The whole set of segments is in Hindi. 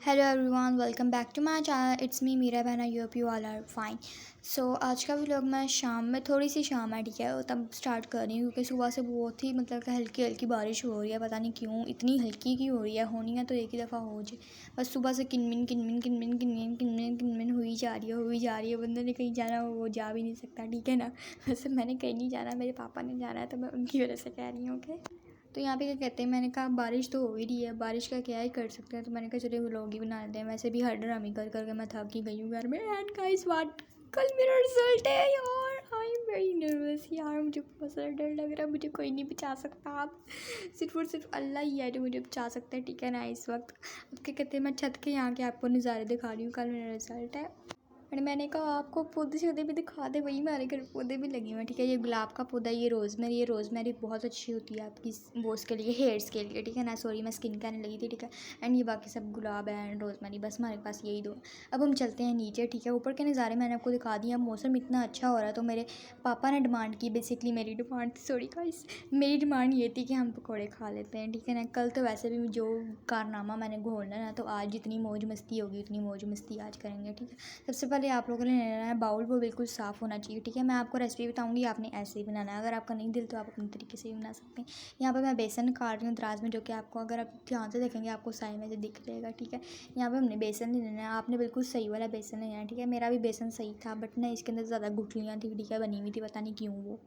Hello everyone, welcome back to my channel. It's me Meera बहना। I hope you all are fine. So आज का व्लॉग मैं शाम में थोड़ी सी शाम है, ठीक है, तब स्टार्ट कर रही हूँ क्योंकि सुबह से बहुत ही मतलब कि हल्की हल्की बारिश हो रही है। पता नहीं क्यों इतनी हल्की की हो रही है, होनी है तो एक ही दफ़ा हो जाए। बस सुबह से किनमिन किनमिन किनमिन किनमिन किनमिन किनमिन हुई जा रही है, हुई जा रही है। बंदे ने कहीं जाना हो वो जा भी नहीं सकता, ठीक है ना। वैसे मैंने कहीं नहीं जाना, मेरे पापा ने जाना है तो मैं उनकी वजह से कह रही हूँ। ओके, तो यहाँ पे क्या कहते हैं, मैंने कहा बारिश तो हो ही रही है, बारिश का क्या ही कर सकते हैं, तो मैंने कहा चलिए व्लॉग ही बना लेते हैं। वैसे भी हर ड्रामे कर करके मैं थक ही गई हूँ घर में। एंड गाइस व्हाट, कल मेरा रिजल्ट है यार। आई एम वेरी नर्वस यार, मुझे बहुत सारा डर लग रहा है। मुझे कोई नहीं बचा सकता, आप सिर्फ और सिर्फ अल्लाह ही है जो मुझे बचा सकता है, ठीक है ना। इस वक्त अब क्या कहते हैं, मैं छत के यहाँ के आपको नज़ारे दिखा रही हूँ। कल मेरा रिजल्ट है एंड मैंने कहा आपको पौधे शौधे भी दिखा दे। वही हमारे घर पौधे भी लगे हुए हैं, ठीक है। ये गुलाब का पौधा, ये रोज़मेरी बहुत अच्छी होती है आपकी वो उसके लिए, हेयर्स के लिए, ठीक है ना। सॉरी मैं स्किन कहने लगी थी, ठीक है। एंड ये बाकी सब गुलाब है एंड रोज़मेरी, बस हमारे पास यही दो। अब हम चलते हैं नीचे, ठीक है। ऊपर के नज़ारे मैंने आपको दिखा दिया। मौसम इतना अच्छा हो रहा है तो मेरे पापा ने डिमांड की, बेसिकली मेरी डिमांड थी, सॉरी गाइस, मेरी डिमांड ये थी कि हम पकौड़े खा लेते हैं, ठीक है ना। कल तो वैसे भी जो कारनामा मैंने घोलना है तो आज जितनी मौज मस्ती होगी उतनी मौज मस्ती आज करेंगे, ठीक है। सबसे पहले आप लोगों ने लेना है बाउल, वो बिल्कुल साफ़ होना चाहिए, ठीक है। मैं आपको रेसिपी बताऊंगी, आपने ऐसे ही बनाना है। अगर आपका नहीं दिल तो आप अपने तरीके से भी बना सकते हैं। यहाँ पर मैं बेसन काट रही हूँ दराज में, जो कि आपको अगर आप ध्यान से देखेंगे आपको साइड में से दिख जाएगा, ठीक है। यहाँ पर हमने बेसन नहीं लेना है, आपने बिल्कुल सही वाला बेसन लेना है, ठीक है। मेरा भी बेसन सही था बट ना इसके अंदर ज़्यादा गुठलियाँ थी, ठीक है, बनी हुई थी, पता नहीं क्यों वो।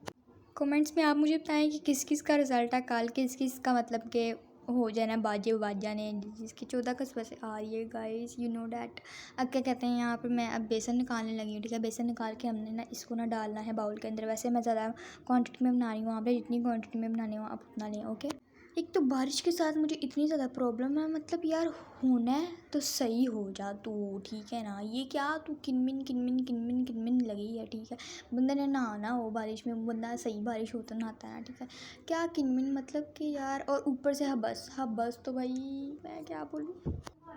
कमेंट्स में आप मुझे बताएं कि किस किस का रिज़ल्ट है कल, किस किस का मतलब कि हो जाना बाजे बाज जाने, जिसकी 14 कस्बे से आ रही है गाइस, यू नो डैट। अब क्या कहते हैं, यहाँ पे मैं अब बेसन निकालने लगी हूँ, ठीक है। बेसन निकाल के हमने ना इसको ना डालना है बाउल के अंदर। वैसे मैं ज़्यादा क्वांटिटी में बना रही हूँ, वहाँ पे जितनी क्वांटिटी में बनानी हो आप उतना लें, ओके। एक तो बारिश के साथ मुझे इतनी ज़्यादा प्रॉब्लम है, मतलब यार होना है तो सही हो जा तू, ठीक है ना। ये क्या तू किनमिन किनमिन किनमिन किनमिन लगी है, ठीक है। बंदे ने नहाना हो बारिश में, बंदा सही बारिश हो तो नहाता है, ठीक है। क्या किनमिन मतलब कि यार, और ऊपर से हबस तो भाई मैं क्या बोलूँ।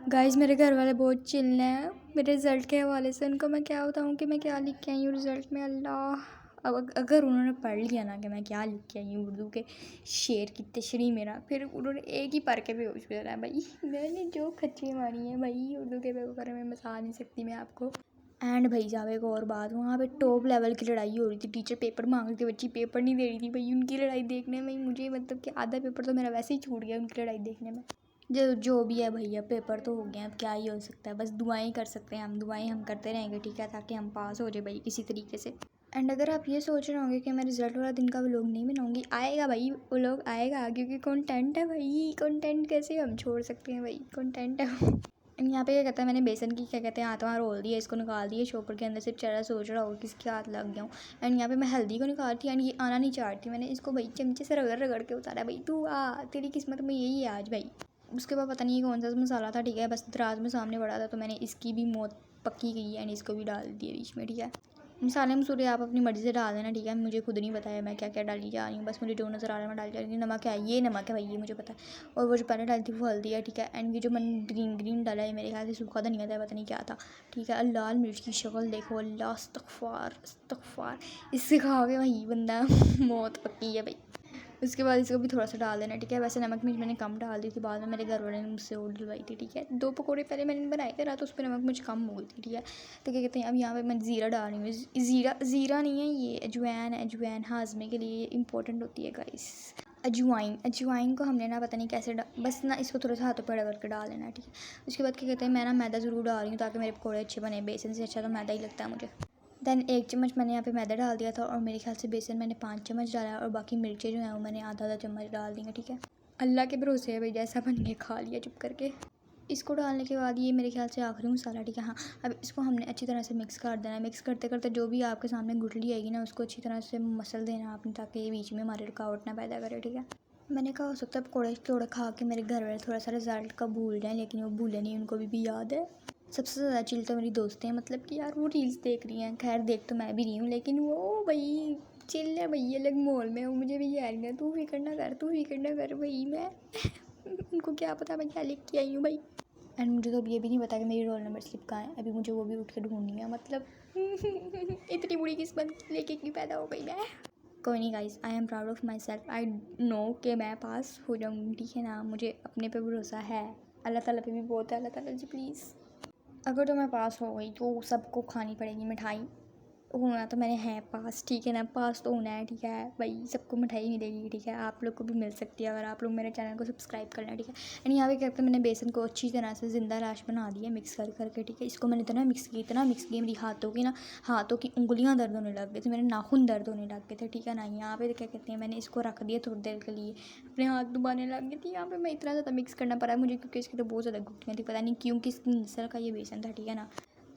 गाइस मेरे घर वाले बहुत चिल हैं मेरे रिज़ल्ट के हवाले से। उनको मैं क्या बताऊँ कि मैं क्या लिख के आई हूँ रिज़ल्ट में, अल्लाह। अब अगर उन्होंने पढ़ लिया ना कि मैं क्या लिख के आई हूँ उर्दू के शेर की तशरीह मेरा, फिर उन्होंने एक ही पढ़ के बेहोश हो जाना है भाई। मैंने जो खच्ची मारी है भाई उर्दू के पेपर में बता नहीं सकती मैं आपको। एंड भाई साहब एक और बात, वहाँ पे टॉप लेवल की लड़ाई हो रही थी। टीचर पेपर मांग रही थी, बच्ची पेपर नहीं दे रही थी भाई। उनकी लड़ाई देखने में ही मुझे मतलब कि आधा पेपर तो मेरा वैसे ही छूट गया उनकी लड़ाई देखने में। जो भी है भैया, पेपर तो हो गया, अब क्या ही हो सकता है। बस दुआएं कर सकते हैं, हम दुआएं हम करते रहेंगे, ठीक है, ताकि हम पास हो जाए भाई किसी तरीके से। एंड अगर आप ये सोच रहे होंगे कि मैं रिज़ल्ट वाला दिन का व्लॉग नहीं बनाऊंगी, आएगा भाई वो लोग, आएगा क्योंकि कंटेंट है भाई। कंटेंट कैसे हम छोड़ सकते हैं भाई, कंटेंट है। एंड यहाँ पे क्या कहता है, मैंने बेसन की क्या कहते हैं हाथ वहाँ रोल दिया, इसको निकाल दिया शॉपर के अंदर से। चेहरा सोच रहा होगा किसके हाथ लग गया हूँ। एंड यहाँ पे मैं हल्दी को निकालती एंड ये आना नहीं चाहती, मैंने इसको भाई चमचे से रगड़ रगड़ के उतारा। भाई तू आ, तेरी किस्मत में यही है आज भाई। उसके बाद पता नहीं कौन सा मसाला था, ठीक है, बस दराज में सामने पड़ा था तो मैंने इसकी भी मौत पक्की गई है एंड इसको भी डाल दिया बीच में, ठीक है। मसाले मसूले आप अपनी मर्ज़ी से डाल देना, ठीक है। मुझे खुद नहीं बताया मैं क्या क्या डाली जा रही हूँ, बस मुझे जो नज़र आ रहा है मैं डाली जा रही हूँ। नमक है, ये नमक है भाई, ये मुझे पता है। और वो जो पहले डाली थी वो हल्दी है, ठीक है। एंड ये जो मैंने ग्रीन ग्रीन डाला है मेरे ख्याल से सूखा धनिया था, पता नहीं क्या था, ठीक है। और लाल मिर्च की शक्ल देखो, अल्लाह अस्तगफार अस्तगफार। इससे खाओगे वही बंदा मौत पक्की है भाई। उसके बाद इसको भी थोड़ा सा डाल देना, ठीक है। वैसे नमक मिर्च मैंने कम डाल दी थी, बाद में मेरे घर वाले ने मुझसे और डलवाई थी, ठीक है। 2 पकौड़े पहले मैंने बनाए थे रात, तो उस पर नमक मिर्च कम हो गई थी, ठीक है। तो क्या कहते हैं, अब यहाँ पे मैं ज़ीरा डाल रही हूँ। ज़ीरा नहीं है ये, अजवाइन है। अजवाइन हाजमे के लिए इंपॉर्टेंट होती है गाइस। अजवाइन को हमने ना पता नहीं कैसे बस ना इसको थोड़ा सा हाथों पे रगड़ के डाल देना, ठीक है। उसके बाद क्या कहते हैं, मैं ना मैदा ज़रूर डाल रही हूँ ताकि मेरे पकौड़े अच्छे बने। बेसन से अच्छा तो मैदा ही लगता है मुझे। देन 1 चम्मच मैंने यहाँ पे मैदा डाल दिया था और मेरे ख्याल से बेसन मैंने 5 चम्मच डाला है और बाकी मिर्चें जो हैं वो मैंने आधा चम्मच डाल दी हैं, ठीक है। अल्लाह के भरोसे है भाई, जैसा बन के खा लिया चुप करके। इसको डालने के बाद ये मेरे ख्याल से आखिरी मसाला, ठीक है। हाँ, अब इसको हमने अच्छी तरह से मिक्स कर देना है। मिक्स करते करते जो भी आपके सामने गुठली आएगी ना उसको अच्छी तरह से मसल देना आपने, ताकि ये बीच में हमारे रुकावट ना पैदा करे, ठीक है। मैंने कहा हो सकता है पकौड़े थोड़ा खा के मेरे घर वाले थोड़ा सा रिजल्ट का भूल जाएँ, लेकिन वो भूले नहीं, उनको भी याद है। सबसे ज़्यादा चिल तो मेरी दोस्तें हैं, मतलब कि यार वो रील्स देख रही हैं, खैर देख तो मैं भी रही हूँ, लेकिन वो भाई चिल है भाई, अलग माहौल में। वो मुझे भी कह रही है तू फिक्र ना कर, तू फिक्र ना कर भाई। मैं उनको क्या पता मैं क्या लिख के आई हूँ भाई। एंड मुझे तो अब ये भी नहीं पता कि मेरी रोल नंबर स्लिप कहाँ है, अभी मुझे वो भी उठ के ढूंढनी है, मतलब इतनी बुरी किस्मत लेके क्यों पैदा हो गई मैं। कोई नहीं guys, I am proud of my self. I know कि मैं पास हो जाऊँगी, ठीक है ना, मुझे अपने पे भरोसा है। अल्लाह ताला पे भी बहुत है, अल्लाह ताला जी प्लीज़ अगर तो मैं पास हो गई तो सबको खानी पड़ेगी मिठाई। होना तो मैंने है पास, ठीक है ना, पास तो होना है, ठीक है भाई, सबको मिठाई मिलेगी, ठीक है, आप लोग को भी मिल सकती है अगर आप लोग मेरे चैनल को सब्सक्राइब कर लें, ठीक है। एंड यहाँ पे क्या करते हैं, मैंने बेसन को अच्छी तरह से ज़िंदा लाश बना दिया मिक्स कर करके, ठीक है। इसको मैंने इतना मिक्स किया मेरी हाथों की उंगलियाँ दर्द होने लग गई थी, मेरे नाखून दर्द होने लग गए थे, ठीक है ना। यहाँ पे क्या कहते हैं, मैंने इसको रख दिया थोड़ी देर के लिए, अपने हाथ दुबाने लग गई थी। यहाँ पे मैं इतना ज़्यादा मिक्स करना पड़ा मुझे क्योंकि इसकी तो बहुत ज़्यादा गुटलियाँ थी, पता नहीं क्यों किस नस्ल का ये बेसन था, ठीक है ना।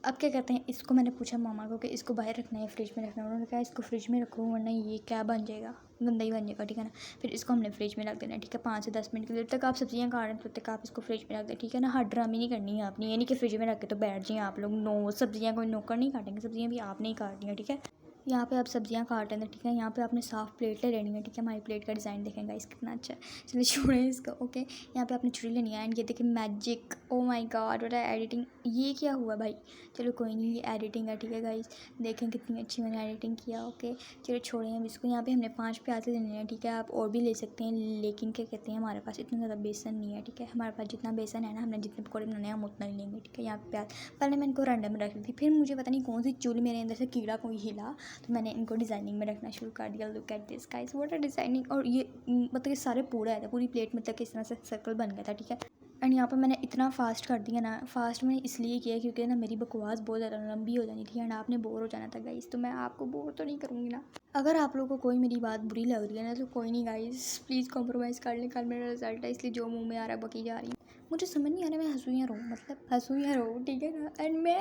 अब क्या कहते हैं, इसको मैंने पूछा मामा को कि इसको बाहर रखना है फ्रिज में रखना है, उन्होंने कहा इसको फ्रिज में रखो वरना ये क्या बन जाएगा, गंदा ही बन जाएगा, ठीक है ना। फिर इसको हमने फ्रिज में रख देना है, ठीक है, 5 से 10 मिनट के लिए। जब तक आप सब्जियां काट रहे हैं तब तक आप इसको फ्रिज में रख दें, ठीक है ना। हर ड्रामे नहीं करनी है आपने, ये नहीं कि फ्रिज में रख के तो बैठ जाएँ आप लोग। नो, सब्जियाँ कोई नौकर नहीं काटेंगे, सब्जियाँ भी आपने ही काटनी है, ठीक है। यहाँ पे आप सब्जियां काट लेना, ठीक है। यहाँ पे आपने साफ़ प्लेट ले लेनी है, ठीक है। हमारी प्लेट का डिज़ाइन देखेंगे इस कितना अच्छा है, चलिए छोड़ें इसको, ओके। यहाँ पे आपने छुरी लेनी है एंड ये देखिए magic, oh my God what है एडिटिंग, ये क्या हुआ भाई, चलो कोई नहीं, ये एडिटिंग है, ठीक है गाइस, देखें कितनी अच्छी मैंने एडिटिंग किया, ओके। चलो छोड़ें हम इसको। यहाँ पे हमने 5 प्याज लेने हैं, ठीक है, आप और भी ले सकते हैं, लेकिन क्या कहते हैं, हमारे पास इतना ज़्यादा बेसन नहीं है, ठीक है। हमारे पास जितना बेसन है ना, हमने जितने पकौड़े बनाने हैं हम उतना ही लेंगे, ठीक है। यहाँ पे प्याज पहले मैं इनको रैंडम में रख दी थी, फिर मुझे पता नहीं कौन सी चूल मेरे अंदर से कीड़ा कोई हिला, तो मैंने इनको डिज़ाइनिंग में रखना शुरू कर दिया। Look at this guys, what a designing. और ये मतलब ये सारे पूरा है, पूरी प्लेट मतलब कि इस तरह से सर्कल बन गया था, ठीक है। एंड यहाँ पर मैंने इतना फास्ट कर दिया ना, फास्ट मैंने इसलिए किया क्योंकि ना मेरी बकवास बहुत ज़्यादा लंबी हो जानी थी एंड आपने बोर हो जाना था गाइस, तो मैं आपको बोर तो नहीं करूँगी ना। अगर आप लोगों को कोई मेरी बात बुरी लग रही है ना तो कोई नहीं गाइस, प्लीज़ कॉम्प्रोमाइज़ कर लें, कल मेरा रिजल्ट है इसलिए जो मुँह में आ रहा है बकी जा रही हूँ। मुझे समझ नहीं आ रहा मैं हंसूँ या रोऊँ, मतलब हंसूँ या रोऊँ, ठीक है ना। एंड मैं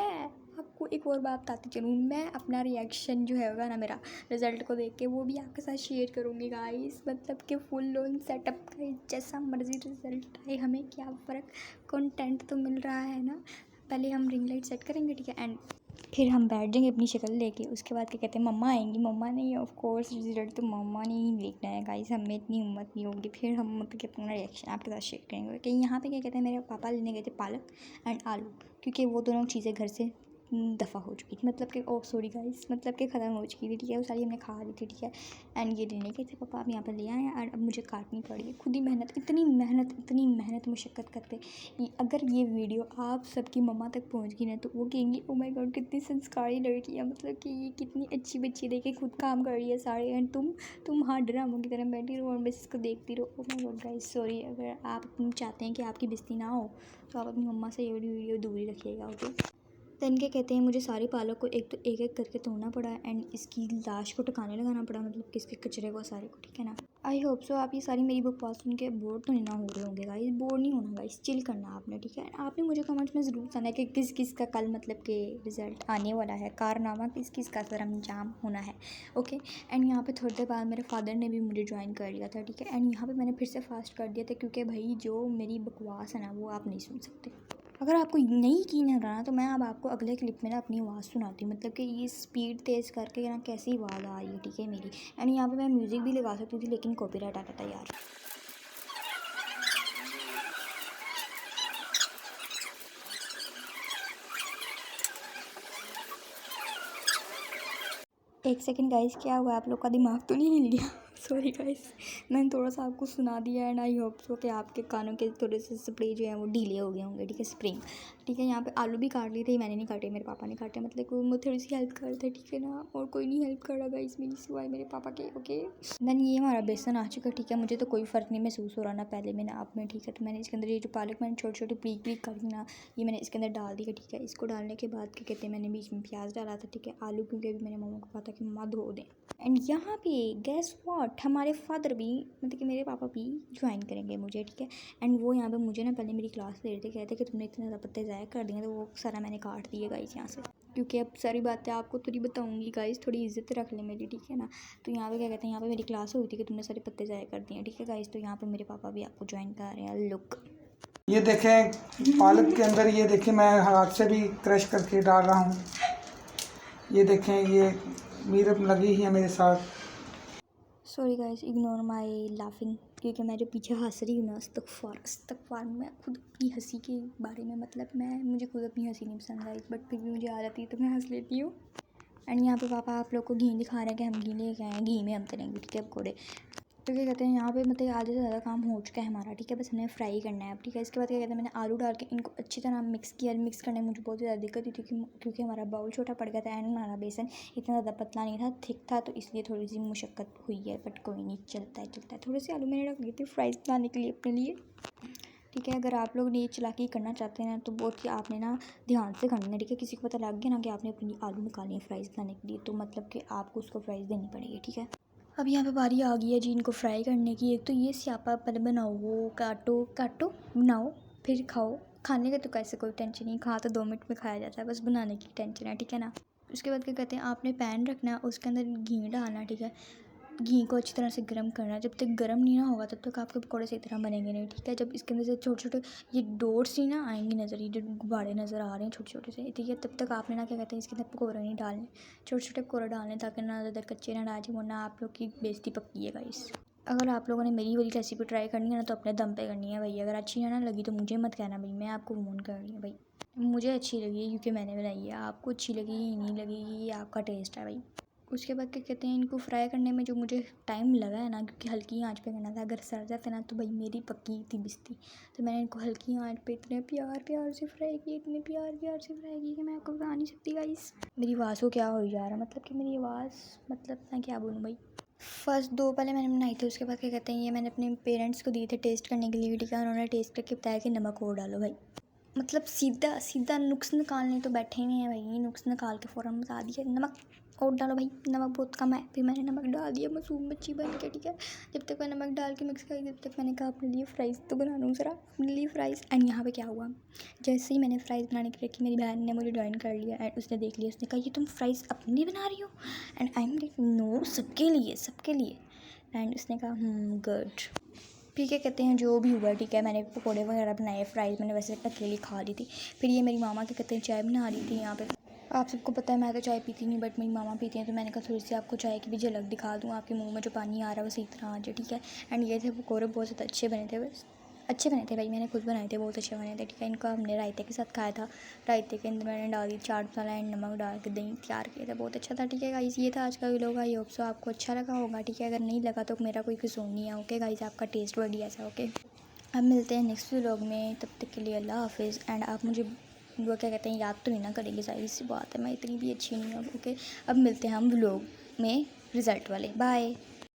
आपको एक और बात बताती चलूँ, मैं अपना रिएक्शन जो है होगा ना मेरा रिज़ल्ट को देख के, वो भी आपके साथ शेयर करूँगी गाइस, मतलब कि फुल ऑन सेटअप का जैसा मर्ज़ी रिज़ल्ट आए हमें क्या फ़र्क, कंटेंट तो मिल रहा है ना। पहले हम रिंग लाइट सेट करेंगे, ठीक है, एंड फिर हम बैठ जाएंगे अपनी शक्ल लेके। उसके बाद क्या कहते हैं, मम्मा आएंगी, मम्मा नहीं ऑफ कोर्स रिजल्ट तो मम्मा ने ही देखना है गाइस, हमें इतनी हिम्मत नहीं होगी। फिर हम मतलब कि अपना रिएक्शन आपके साथ शेयर करेंगे कि यहाँ पे क्या कहते हैं, मेरे पापा लेने गए थे पालक एंड आलू, क्योंकि वो दोनों चीज़ें घर से दफ़ा हो चुकी थी, मतलब कि ओ सॉरी गाइस, मतलब कि ख़त्म हो चुकी थी, ठीक है, वो सारी हमने खा ली थी, ठीक है। एंड ये लेने गए थे पापा, आप यहाँ पर ले आए हैं और अब मुझे काटनी पड़ी है खुद ही, इतनी मेहनत मुशक्क़त करते। अगर ये वीडियो आप सबकी मम्मा तक पहुँच गई ना तो वो कहेंगी ओ माय गॉड कितनी संस्कारी लड़की है, मतलब कि ये कितनी अच्छी बच्ची देखे खुद काम कर रही है सारे, एंड तुम हाँ ड्रामों की तरह बैठी रहो और बस इसको देखती रहो। Oh my God guys sorry, अगर आप चाहते हैं कि आपकी बेइज्जती ना हो तो आप अपनी मम्मा से ये वाली वीडियो दूर ही रखिएगा, ओके। देन क्या कहते हैं, मुझे सारे पालक को एक एक करके तोड़ना पड़ा एंड इसकी लाश को ठिकाने लगाना पड़ा, मतलब कि इसके कचरे को सारे को, ठीक है ना। आई होप सो आप ये सारी मेरी बकवास सुन के बोर तो नहीं ना हो रहे होंगे गाइस, बोर नहीं होना गाइस, चिल करना आपने, ठीक है। आपने मुझे कमेंट्स में ज़रूर बताना है कि किस किस का कल मतलब कि रिज़ल्ट आने वाला है, कारनामा किस किस का सरअंजाम होना है, ओके। एंड यहाँ पे थोड़ी देर बाद मेरे फादर ने भी मुझे ज्वाइन कर लिया था, ठीक है। एंड यहाँ पे मैंने फिर से फास्ट कर दिया था क्योंकि भाई जो मेरी बकवास है ना वो आप नहीं सुन सकते। अगर आपको नहीं यकीन हो रहा ना तो मैं अब आपको अगले क्लिप में ना अपनी आवाज़ सुनाती हूँ, मतलब कि ये स्पीड तेज़ करके ना कैसी आवाज़ आ रही है, ठीक है मेरी। एंड यहाँ पे मैं म्यूज़िक भी लगा सकती थी लेकिन कॉपीराइट आता था यार। एक सेकंड गाइस, क्या हुआ, आप लोग का दिमाग तो नहीं हिल गया? सॉरी गाइस, मैंने थोड़ा सा आपको सुना दिया एंड आई होप सो कि आपके कानों के थोड़े से स्प्रे जो है वो ढीले हो गए होंगे, ठीक है, स्प्रिंग, ठीक है। यहाँ पे आलू भी काट लिए थे, मैंने नहीं काटे, मेरे पापा ने काटे, मतलब कि वो थोड़ी सी हेल्प करते, ठीक है ना, और कोई नहीं हेल्प कर रहा गाइस मेरी सिवाय मेरे पापा के, ओके। देन ये हमारा बेसन आ चुका, ठीक है, मुझे तो कोई फ़र्क नहीं महसूस हो रहा ना पहले में ना आप में, ठीक है। तो मैंने इसके अंदर ये जो पालक मैंने छोटी छोटी ब्रीक ब्रीक कर दी ना, ये मैंने इसके अंदर डाल दिया, ठीक है। इसको डालने के बाद क्या कहते हैं, मैंने बीच में प्याज डाला था, ठीक है, आलू क्योंकि अभी मैंने मम्मा को कहा था कि मम्मा धो दें। एंड यहाँ पे गैस व्हाट, हमारे फादर भी मतलब कि मेरे पापा भी ज्वाइन करेंगे मुझे, ठीक है। एंड वो यहाँ पे मुझे ना पहले मेरी क्लास ले रहे थे, कहते कि तुमने इतने ज़्यादा पत्ते ज़ाया कर दिए, तो वो सारा मैंने काट दिए गाइस यहाँ से, क्योंकि अब सारी बातें आपको थोड़ी बताऊँगी गाइस, थोड़ी इज्जत रख ले मेरी, ठीक है ना। तो यहाँ पे क्या कहते हैं, यहाँ पे मेरी क्लास हुई थी कि तुमने सारे पत्ते ज़ाया कर दिए, ठीक है गाइस। तो यहाँ पे मेरे पापा भी आपको ज्वाइन कर रहे हैं, लुक ये देखें पालक के अंदर, ये देखें मैं हाथ से भी क्रश करके डाल रहा हूँ, ये देखें ये मीरब लगी ही है मेरे साथ। Sorry guys, ignore my laughing, क्योंकि मैं जो पीछे हंस रही हूँ ना, इस्तगफार, मैं खुद अपनी हंसी के बारे में, मतलब मुझे खुद अपनी हंसी नहीं पसंद आई, बट फिर भी मुझे आ जाती है तो मैं हंस लेती हूँ। एंड यहाँ पे पापा आप लोग को घी दिखा रहे हैं कि हम घी लेके आए हैं, घी में हम तलेंगे, ठीक है, पकौड़े। तो क्या कहते हैं यहाँ पे मतलब आधे से ज़्यादा काम हो चुका है हमारा, ठीक है। बस हमने फ्राई करना है अब, ठीक है। इसके बाद क्या कहते हैं मैंने आलू डाल के इनको अच्छी तरह मिक्स किया। मिक्स करने में मुझे बहुत ज़्यादा दिक्कत हुई थी क्योंकि हमारा बाउल छोटा पड़ गया था एंड हमारा बेसन इतना ज़्यादा पतला नहीं था, थिक था, तो इसलिए थोड़ी सी मुशक्क़त हुई है, बट कोई नहीं, चलता है। थोड़े से आलू मैंने रख दिए थे फ्राइज़ बनाने के लिए अपने लिए, ठीक है। अगर आप लोग ये चालाकी करना चाहते हैं तो बहुत ही आपने ना ध्यान से करना है, ठीक है। किसी को पता लग गया ना कि आपने अपनी आलू निकाली है फ्राइज़ बनाने के लिए, तो मतलब कि आपको उसको फ्राइज़ देनी पड़ेगी, ठीक है। अब यहाँ पे बारी आ गई है जी इनको फ्राई करने की। एक तो ये स्यापा पहले बनाओ, वो काटो बनाओ फिर खाओ। खाने का तो कैसे कोई टेंशन नहीं, खा तो 2 मिनट में खाया जाता है, बस बनाने की टेंशन है, ठीक है ना। उसके बाद क्या कहते हैं आपने पैन रखना है, उसके अंदर घी डालना है, ठीक है। घी को अच्छी तरह से गर्म करना है, जब तक गर्म नहीं ना होगा तब तक आपके पकौड़े सही तरह बनेंगे नहीं, ठीक है। जब इसके अंदर से छोटे छोटे ये डॉट्स ही ना आएंगे नज़र, ये जो गुब्बारे नज़र आ रहे हैं छोटे छोटे से, ठीक है, तब तक आपने ना क्या कहते हैं इसके अंदर पकौड़े नहीं डालने, छोटे छोटे पकौड़े डालने ताकि ना ज़्यादा कच्चे ना रह जाए, वरना आप लोग की बेइज्जती पक्की है गाइस। अगर आप लोगों ने मेरी वाली रेसिपी ट्राई करनी है ना तो अपने दम पे करनी है भाई। अगर अच्छी है ना लगी तो मुझे मत कहना भाई, मैं आपको फोन कर रही हूँ भाई। मुझे अच्छी लगी है क्योंकि मैंने बनाई है, आपको अच्छी लगेगी नहीं लगेगी ये आपका टेस्ट है भाई। उसके बाद क्या कहते हैं इनको फ्राई करने में जो मुझे टाइम लगा है ना, क्योंकि हल्की आंच पे करना था, अगर सड़ जाते ना तो भाई मेरी पक्की थी बिस्ती। तो मैंने इनको हल्की आंच पे इतने प्यार से फ्राई किए, इतने प्यार से फ्राई किए कि मैं आपको बता नहीं सकती गाइस। मेरी आवाज़ को क्या हो जा रहा है, मतलब कि मेरी आवाज़, मतलब मैं क्या बोलूँ भाई। फर्स्ट 2 पहले मैंने बनाई थी, उसके बाद क्या कहते हैं ये मैंने अपने पेरेंट्स को दिए थे टेस्ट करने के लिए, ठीक है। उन्होंने टेस्ट करके बताया कि नमक और डालो भाई। मतलब सीधा नुक्स निकालने तो बैठे ही नहीं है भाई, नुक्स निकाल के फ़ौरन बता दिया नमक और डालो भाई, नमक बहुत कम है। फिर मैंने नमक डाल दिया मासूम बच्ची बन के, ठीक है। जब तक मैं नमक डाल के मिक्स करी तब तक मैंने कहा अपने लिए फ़्राइज़ तो बना लूँ ज़रा, अपने लिए फ़्राइज़। एंड यहाँ पे क्या हुआ, जैसे ही मैंने फ़्राइज़ बनाने के लिए रखी मेरी बहन ने मुझे जॉइन कर लिया एंड उसने देख लिया, उसने कहा ये तुम फ़्राइज़ अपने लिए बना रही हो। And I am like no, सबके लिए। एंड उसने कहा गुड, ठीक है। कहते हैं जो भी हुआ ठीक है, मैंने पकौड़े वगैरह बनाए, फ्राइज़ मैंने वैसे अकेली खा ली थी। फिर ये मेरी मामा क्या कहते हैं चाय बना रही थी यहाँ पे। आप सबको पता है मैं तो चाय पीती नहीं, बट मेरी मामा पीती हैं, तो मैंने कहा थोड़ी सी आपको चाय की भी झलक दिखा दूँ, आपके मुंह में जो पानी आ रहा है वो सही तरह आ जाए, ठीक है। एंड ये थे पकौड़े, बहुत ज़्यादा अच्छे बने थे भाई, मैंने खुद बनाए थे, बहुत अच्छे बने थे, ठीक है। इनको हमने रायते के साथ खाया था। रायते के अंदर मैंने डाल दी चाट मसाला एंड नमक डाल के दही तैयार किया था, बहुत अच्छा था, ठीक है गाइस। ये था आज का वीडियो, आई होप सो आपको अच्छा लगा होगा, ठीक है। अगर नहीं लगा तो मेरा कोई कसूर नहीं है, ओके गाइस, आपका टेस्ट बढ़िया सा, ओके। अब मिलते हैं नेक्स्ट व्लॉग में, तब तक के लिए अल्लाह हाफिज़। एंड आप मुझे वो क्या कहते हैं याद तो नहीं ना करेंगे, जाहिर सी बात है, मैं इतनी भी अच्छी नहीं हूँ, ओके। अब मिलते हैं हम व्लॉग में रिज़ल्ट वाले, बाय।